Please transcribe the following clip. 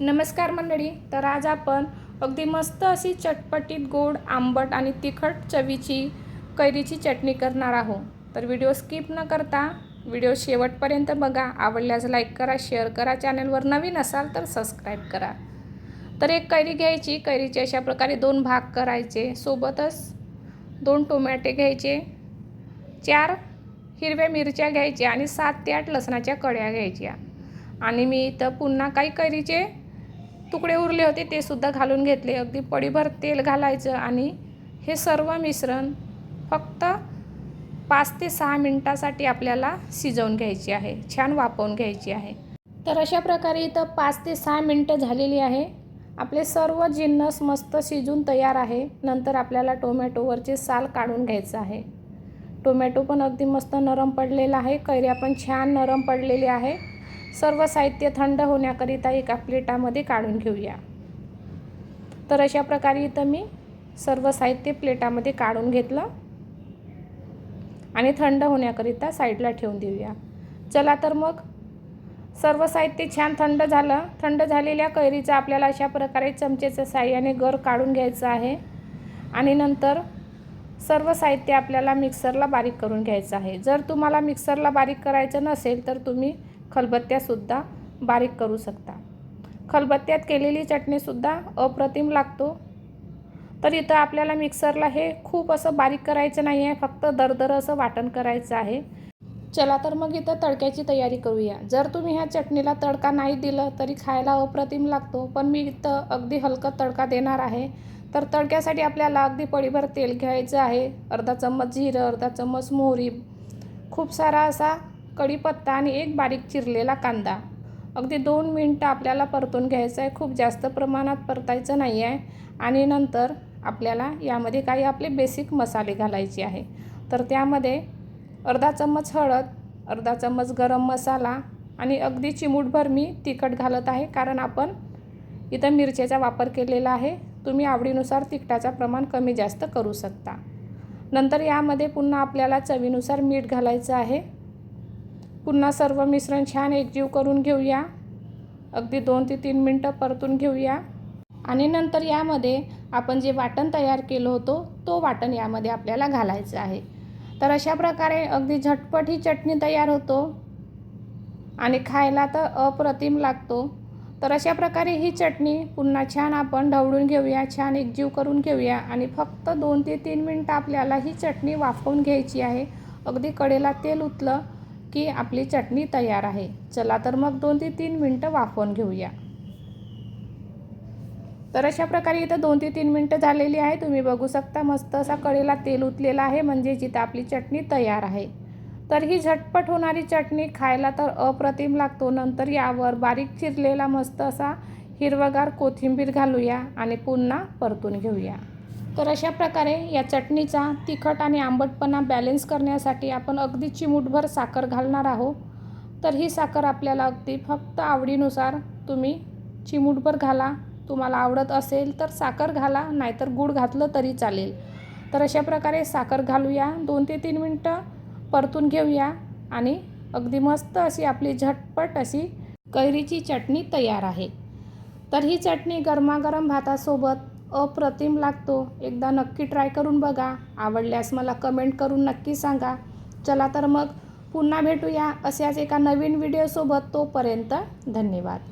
नमस्कार मंडळी. तर आज आपण अगदी मस्त अशी चटपटीत गोड आंबट आणि तिखट चवीची कैरीची चटणी करणार आहोत. तर व्हिडिओ स्किप न करता व्हिडिओ शेवटपर्यंत बघा. आवडल्यास लाईक करा, शेअर करा, चॅनलवर नवीन असाल तर सबस्क्राईब करा. तर एक कैरी घ्यायची. कैरीचे अशा प्रकारे 2 भाग करायचे. सोबतच 2 टोमॅटे घ्यायचे, 4 हिरव्या मिरच्या घ्यायच्या आणि 7 ते 8 लसणाच्या कळ्या घ्यायच्या. आणि मी इथं पुन्हा काही कैरीचे तुकडे उरले होते ते सुद्धा घालून घेतले. अगदी पडीभर तेल घालायचं आणि हे सर्व मिश्रण फक्त 5 ते 6 मिनिटासाठी आपल्याला शिजवून घ्यायचे आहे, छान वाफवून घ्यायची आहे. तर अशा प्रकारे इथं 5 ते 6 मिनिटं झालेली आहे. आपले सर्व जिन्नस मस्त शिजून तयार आहे. नंतर आपल्याला टोमॅटोवरचे साल काढून घ्यायचं आहे. टोमॅटो पण अगदी मस्त नरम पडलेला आहे. कैऱ्या पण छान नरम पडलेली आहे. सर्व साहित्य थंड होण्याकरिता एका प्लेटामध्ये काढून घेऊया. तर अशा प्रकारे इथं मी सर्व साहित्य प्लेटामध्ये काढून घेतलं आणि थंड होण्याकरिता साईडला ठेवून देऊया. चला तर मग सर्व साहित्य छान थंड झालं. थंड झालेल्या कैरीचा आपल्याला अशा प्रकारे चमचेच्या साहाय्याने गर काढून घ्यायचं आहे आणि नंतर सर्व साहित्य आपल्याला मिक्सरला बारीक करून घ्यायचं आहे. जर तुम्हाला मिक्सरला बारीक करायचं नसेल तर तुम्ही खलबत्त्यातसुद्धा बारीक करू शकता. खलबत्त्यात केलेली चटणीसुद्धा अप्रतिम लागतो. तर इथं आपल्याला मिक्सरला हे खूप असं बारीक करायचं नाही आहे, फक्त दरदर असं वाटण करायचं आहे. चला तर मग इथं तडक्याची तयारी करूया. जर तुम्ही ह्या चटणीला तडका नाही दिलं तरी खायला अप्रतिम लागतो, पण मी इथं अगदी हलका तडका देणार आहे. तर तडक्यासाठी आपल्याला अगदी पळीभर तेल घ्यायचं आहे. अर्धा चम्मच जिरं, अर्धा चम्मच मोहरी, खूप सारा असा कढीपत्ता आणि एक बारीक चिरलेला कांदा. अगदी 2 मिनिटं आपल्याला परतून घ्यायचं आहे. खूप जास्त प्रमाणात परतायचं नाही आहे. आणि नंतर आपल्याला यामध्ये काही आपले बेसिक मसाले घालायचे आहे. तर त्यामध्ये अर्धा चम्मच हळद, अर्धा चम्मच गरम मसाला आणि अगदी चिमूटभर मी तिखट घालत आहे, कारण आपण इथं मिरचीचा वापर केलेला आहे. तुम्ही आवडीनुसार तिखटाचं प्रमाण कमी जास्त करू शकता. नंतर यामध्ये पुन्हा आपल्याला चवीनुसार मीठ घालायचं आहे. पुन्हा सर्व मिश्रण छान एकजीव करून घेऊया. अगदी 2 ते 3 मिनिटं परतून घेऊया आणि नंतर यामध्ये आपण जे वाटण तयार केलं होतं तो वाटण यामध्ये आपल्याला घालायचं आहे. तर अशा प्रकारे अगदी झटपट ही चटणी तयार होतो आणि खायला तर अप्रतिम लागतो. तर अशा प्रकारे ही चटणी पुन्हा छान आपण ढवळून घेऊया, छान एकजीव करून घेऊया आणि फक्त 2 ते 3 मिनिटं आपल्याला ही चटणी वाफवून घ्यायची आहे. अगदी कडेला तेल उतलं की आपली चटणी तयार आहे. चला तर मग 2 ते 3 मिनिटं वाफवून घेऊया. तर अशा प्रकारे इथं 2 ते 3 मिनिटं झालेली आहे. तुम्ही बघू शकता मस्त असा कडेला तेल उतलेलं आहे, म्हणजे जिथं आपली चटणी तयार आहे. तर ही झटपट होणारी चटणी खायला तर अप्रतिम लागतो. नंतर यावर बारीक चिरलेला मस्त असा हिरवगार कोथिंबीर घालूया आणि पुन्हा परतून घेऊया. तर अशा प्रकारे या चटणीचा तिखट आणि आंबटपणा बॅलन्स करण्यासाठी आपण अगदी चिमूटभर साखर घालणार आहोत. तर ही साखर आपल्याला अगदी फक्त आवडीनुसार तुम्ही चिमूटभर घाला. तुम्हाला आवडत असेल तर साखर घाला, नाहीतर गूळ घातलं तरी चालेल. तर अशा प्रकारे साखर घालूया, 2 ते 3 मिनिटं परतून घेऊया आणि अगदी मस्त अशी आपली झटपट अशी कैरीची चटणी तयार आहे. तर ही चटणी गरमागरम भातासोबत अप्रतिम लागतो. एकदा नक्की ट्राय करून बघा. आवडल्यास मला कमेंट करून नक्की सांगा. चला तर मग पुन्हा भेटूया अशाच एका नवीन व्हिडिओसोबत. तोपर्यंत धन्यवाद.